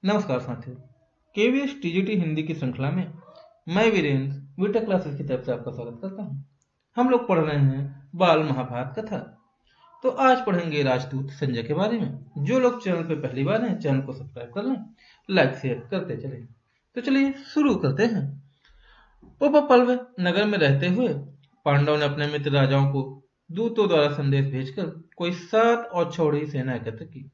नमस्कार साथियों। KVS TGT Hindi की श्रृंखला में मैं वीरेंद्र वीटा क्लासेस की तरफ से आपका स्वागत करता हूं। हम लोग पढ़ रहे हैं बाल महाभारत कथा। तो आज पढ़ेंगे राजदूत संजय के बारे में। जो लोग चैनल पे पहली बार हैं चैनल को सब्सक्राइब कर लें, लाइक शेयर करते चलें। तो चलिए शुरू करते हैं। उपप्लव्य नगर में रहते हुए पांडव ने अपने मित्र राजाओं को दूतों द्वारा संदेश भेजकर कोई 7 और छौड़ी सेना एकत्र की।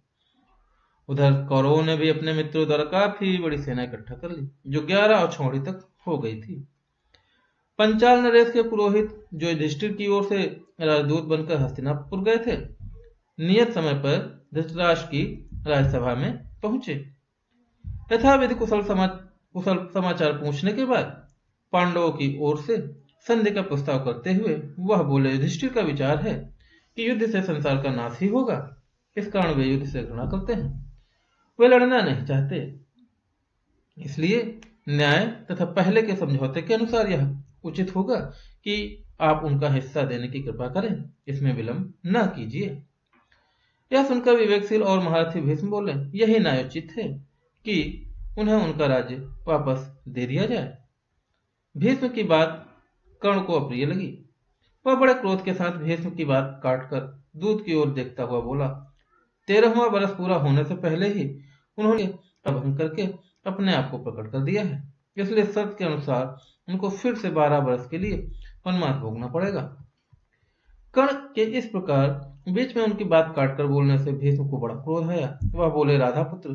उधर कौरवों ने भी अपने मित्रों द्वारा काफी बड़ी सेना इकट्ठा कर ली, जो 11 और छौड़ी तक हो गई थी। पंचाल नरेश के पुरोहित जो युधिष्ठिर की ओर से राजदूत बनकर हस्तिनापुर गए थे, नियत समय पर धृतराष्ट्र की राजसभा में पहुंचे। यथाविधि कुशल समाचार पूछने के बाद पांडवों की ओर से संधि का प्रस्ताव करते हुए वह बोले, युधिष्ठिर का विचार है कि युद्ध से संसार का नाश ही होगा। इस कारण वे युद्ध से घृणा करते हैं। वे लड़ना नहीं चाहते, इसलिए न्याय तथा पहले के समझौते के अनुसार यह उचित होगा कि आप उनका हिस्सा देने की कृपा करें, इसमें विलंब न कीजिए। यह सुनकर विवेकशील और महारथी भीष्म बोले, यही न्यायोचित है कि उन्हें उनका राज्य वापस दे दिया जाए। भीष्म की बात कर्ण को अप्रिय लगी। वह बड़े क्रोध के साथ भीष्म की बात काटकर दूत की ओर देखता हुआ बोला, 13वां वर्ष पूरा होने से पहले ही उन्होंने अभंग करके अपने आप को प्रकट कर दिया है, इसलिए शर्त के अनुसार उनको फिर से 12 वर्ष के लिए वनवास भोगना पड़ेगा। कर्ण के इस प्रकार बीच में उनकी बात काटकर बोलने से भीष्म को बड़ा क्रोध आया। वह बोले, राधा पुत्र,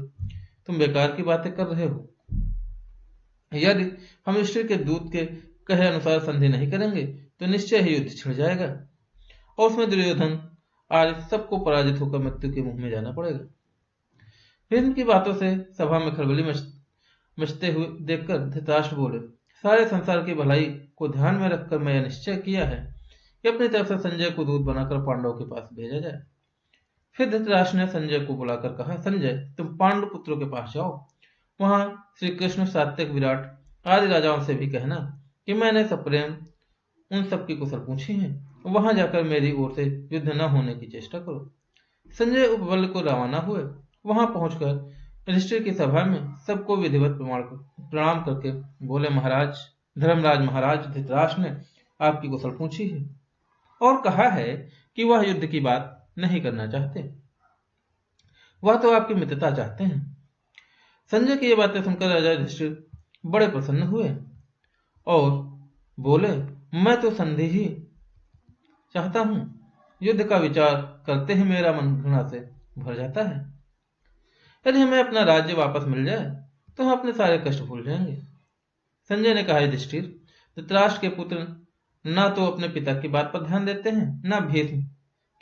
तुम बेकार की बातें कर रहे हो। यदि हम युधिष्ठिर के दूत के कहे अनुसार संधि नहीं करेंगे तो निश्चय ही युद्ध छिड़ जाएगा और उसमें दुर्योधन आज सबको पराजित होकर मृत्यु के मुंह में जाना पड़ेगा। भीष्म की बातों से सभा में खलबली मचते हुए देखकर धृतराष्ट्र बोले, सारे संसार की भलाई को ध्यान में रखकर मैं यह निश्चय किया है कि अपनी तरफ से संजय को दूत बनाकर पांडवों के पास भेजा जाए। फिर धृतराष्ट्र ने संजय को बुलाकर कहा, संजय, तुम पांडु पुत्रों के पास जाओ। वहां श्री कृष्ण, सात्यक, विराट आदि राजाओं से भी कहना कि मैंने सप्रेम उन सबकी कुशल पूछी है। वहां जाकर मेरी ओर से युद्ध न होने की चेष्टा करो। संजय उपबल को रवाना हुए। वहां पहुंचकर युधिष्ठिर की सभा में सबको विधिवत प्रणाम करके बोले, महाराज, धर्मराज महाराज धृतराष्ट्र ने आपकी कुशल पूछी है और कहा है कि वह युद्ध की बात नहीं करना चाहते, वह तो आपकी मित्रता चाहते हैं। संजय की ये बातें सुनकर राजा युधिष्ठिर बड़े प्रसन्न हुए और बोले, मैं तो संधि ही चाहता हूं। युद्ध का विचार करते ही मेरा मन घृणा से भर जाता है। यदि हमें अपना राज्य वापस मिल जाए तो हम अपने सारे कष्ट भूल जाएंगे। संजय ने कहा, युधिष्ठिर, धृतराष्ट्र के पुत्र न तो अपने पिता की बात पर ध्यान देते हैं, न भीष्म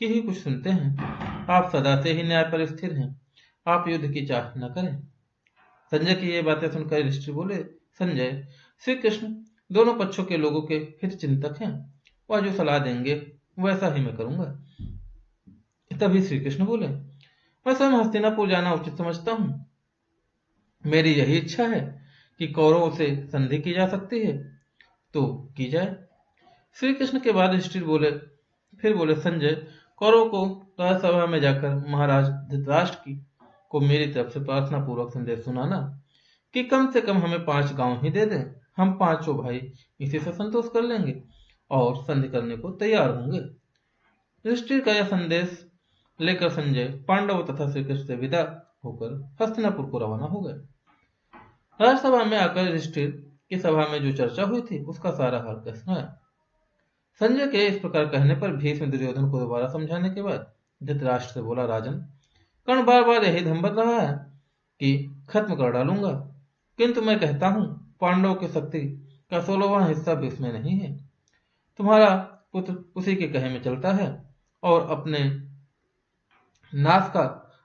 की ही कुछ सुनते हैं। आप सदा से ही न्याय पर स्थिर हैं, आप युद्ध की चाह न करें। संजय की ये बातें सुनकर युधिष्ठिर बोले, संजय, श्री कृष्ण दोनों पक्षों के लोगों के हित चिंतक हैं, वह जो सलाह देंगे वैसा ही मैं करूंगा। तभी श्री कृष्ण बोले, मैं स्वयं हस्तिनापुर जाना उचित समझता हूं। मेरी यही इच्छा है कि कौरवों से संधि की जा सकती है तो की जाए। श्री कृष्ण के बाद युधिष्ठिर फिर बोले, संजय, कौरवों को राजसभा में जाकर महाराज धृतराष्ट्र की को मेरी तरफ से प्रार्थना पूर्वक संदेश सुनाना कि कम से कम हमें 5 गांव ही दे दें। हम 5 भाई इसी से संतोष कर लेंगे और संधि करने को तैयार होंगे। युधिष्ठिर का यह संदेश लेकर संजय पांडव तथा श्री कृष्ण से विदा होकर हस्तिनापुर को रवाना हो गए। राजसभा में आकर युधिष्ठिर की सभा में जो चर्चा हुई थी उसका सारा हाल कह सुनाया। संजय के इस प्रकार कहने पर भीष्म दुर्योधन को दोबारा समझाने के बाद धृतराष्ट्र से बोला, राजन, कर्ण बार बार यही धमक रहा है कि खत्म कर डालूंगा, किंतु मैं कहता हूं पांडवों की शक्ति का 16वां हिस्सा भी उसमें नहीं है। तुम्हारा पुत्र उसी के कहे में चलता है और अपने नाश का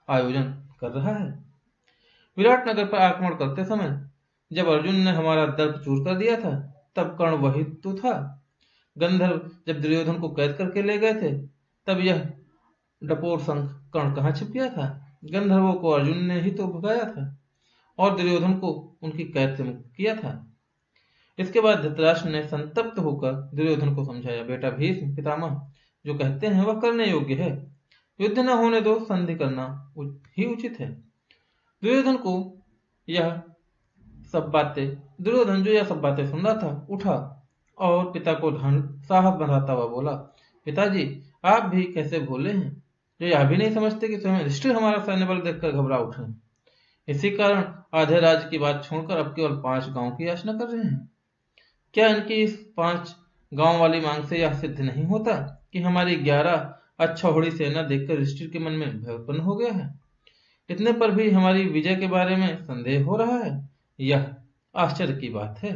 आयोजन कर रहा है। विराट नगर पर आक्रमण करते समय जब अर्जुन ने हमारा दर्प चूर कर दिया था, तब कर्ण वही तो था। गंधर्व जब दुर्योधन को कैद करके ले गए थे, तब यह डपोर संघ कर्ण कहाँ छिप गया था। गंधर्वों को अर्जुन ने ही तो भगाया था और दुर्योधन को उनकी कैद से मुक्त किया था। इसके बाद धृतराष्ट्र ने संतप्त होकर दुर्योधन को समझाया, बेटा भीष्म पितामह जो कहते हैं वह करने योग्य है। युद्ध न होने दो, संधि करना ही उचित है। दुर्योधन को यह सब बातें दुर्योधन जो यह सब बातें सुन रहा था उठा और पिता को साहस बढ़ाता हुआ बोला, पिताजी आप भी कैसे भोले हैं, जो यह भी नहीं समझते कि स्वयं युधिष्ठिर हमारा सैन्य बल देखकर घबरा उठे हैं। इसी कारण आधे राज्य की बात छोड़कर अब केवल 5 गांव की याचना कर रहे हैं। क्या इनकी इस 5 गांव वाली मांग से यह सिद्ध नहीं होता कि हमारी 11 अच्छौड़ी सेना देखकर युधिष्ठिर के मन में भय उत्पन्न हो गया है। इतने पर भी हमारी विजय के बारे में संदेह हो रहा है, यह आश्चर्य की बात है।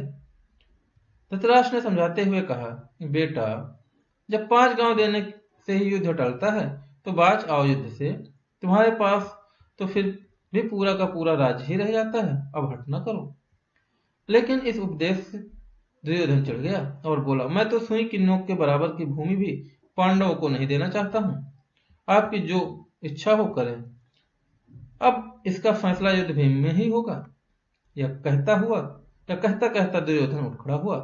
धृतराष्ट्र ने समझाते हुए कहा, बेटा जब 5 गांव देने से ही युद्ध टलता है तो बाज आओ युद्ध से, तुम्हारे पास तो फिर भी पूरा का पूरा राज्य ही रह जाता है, अब हट न करो। लेकिन इस उपदेश से दुर्योधन चढ़ गया और बोला, मैं तो सुई की नोक के बराबर की भूमि भी पांडवों को नहीं देना चाहता हूँ, आपकी जो इच्छा हो करें, अब इसका फैसला युद्ध भूमि में ही होगा। यह कहता कहता दुर्योधन उठ खड़ा हुआ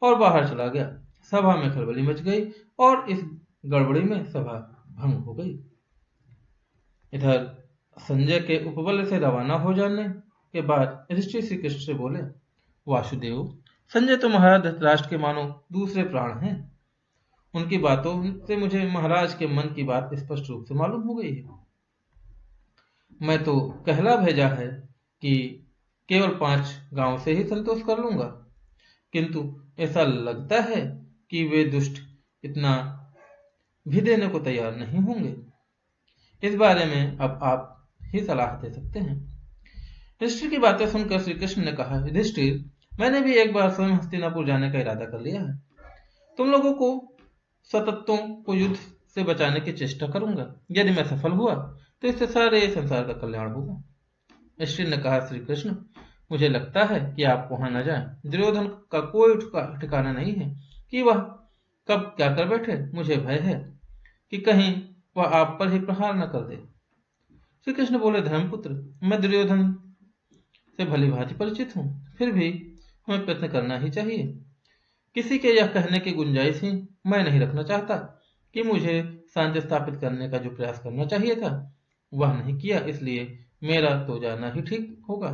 और बाहर चला गया। सभा में खलबली मच गई और इस गड़बड़ी में सभा भंग हो गई। इधर संजय के उपबल से रवाना हो जाने के बाद युधिष्ठिर श्री कृष्ण से बोले, वासुदेव संजय तो महाराज धृतराष्ट्र के मानो दूसरे प्राण हैं। उनकी बातों से मुझे महाराज के मन की बात स्पष्ट रूप से मालूम हो गई है। मैं तो कहला भेजा है कि केवल 5 गांव से ही संतोष कर लूंगा, किंतु ऐसा लगता है कि वे दुष्ट इतना भी देने को तैयार नहीं होंगे। इस बारे में अब आप ही सलाह दे सकते हैं। युधिष्ठिर की बातें सुनकर श्री कृष्ण ने कहा, युधिष्ठिर मैंने भी एक बार स्वयं हस्तिनापुर जाने का इरादा कर लिया है। तुम लोगों को सतत्तों को युद्ध से बचाने की चेष्टा करूंगा। यदि मैं सफल हुआ तो इससे सारे संसार का कल्याण होगा। युधिष्ठिर ने कहा, श्री कृष्ण मुझे लगता है कि आप वहां न जाएं। दुर्योधन का कोई ठिकाना नहीं है कि वह कब क्या कर बैठे। मुझे भय है कि कहीं वह आप पर ही प्रहार न कर दे। श्री कृष्ण बोले, धर्मपुत्र मैं दुर्योधन से भली भांति परिचित हूँ, फिर भी हमें प्रयत्न करना ही चाहिए। किसी के यह कहने की गुंजाइश ही मैं नहीं रखना चाहता कि मुझे शांति स्थापित करने का जो प्रयास करना चाहिए था वह नहीं किया, इसलिए मेरा तो जाना ही ठीक होगा।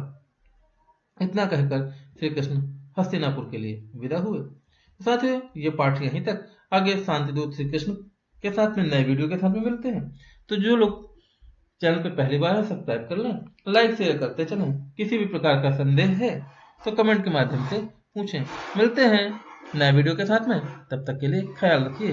इतना कहकर श्री कृष्ण हस्तिनापुर के लिए विदा हुए। साथियों ये पाठ यहीं तक, आगे शांतिदूत श्री कृष्ण के साथ में नए वीडियो के साथ में मिलते हैं। तो जो लोग चैनल पे पहली बार है सब्सक्राइब कर लें, लाइक शेयर करते चलें। किसी भी प्रकार का संदेह है तो कमेंट के माध्यम से पूछें। मिलते हैं नए वीडियो के साथ में, तब तक के लिए ख्याल रखिए।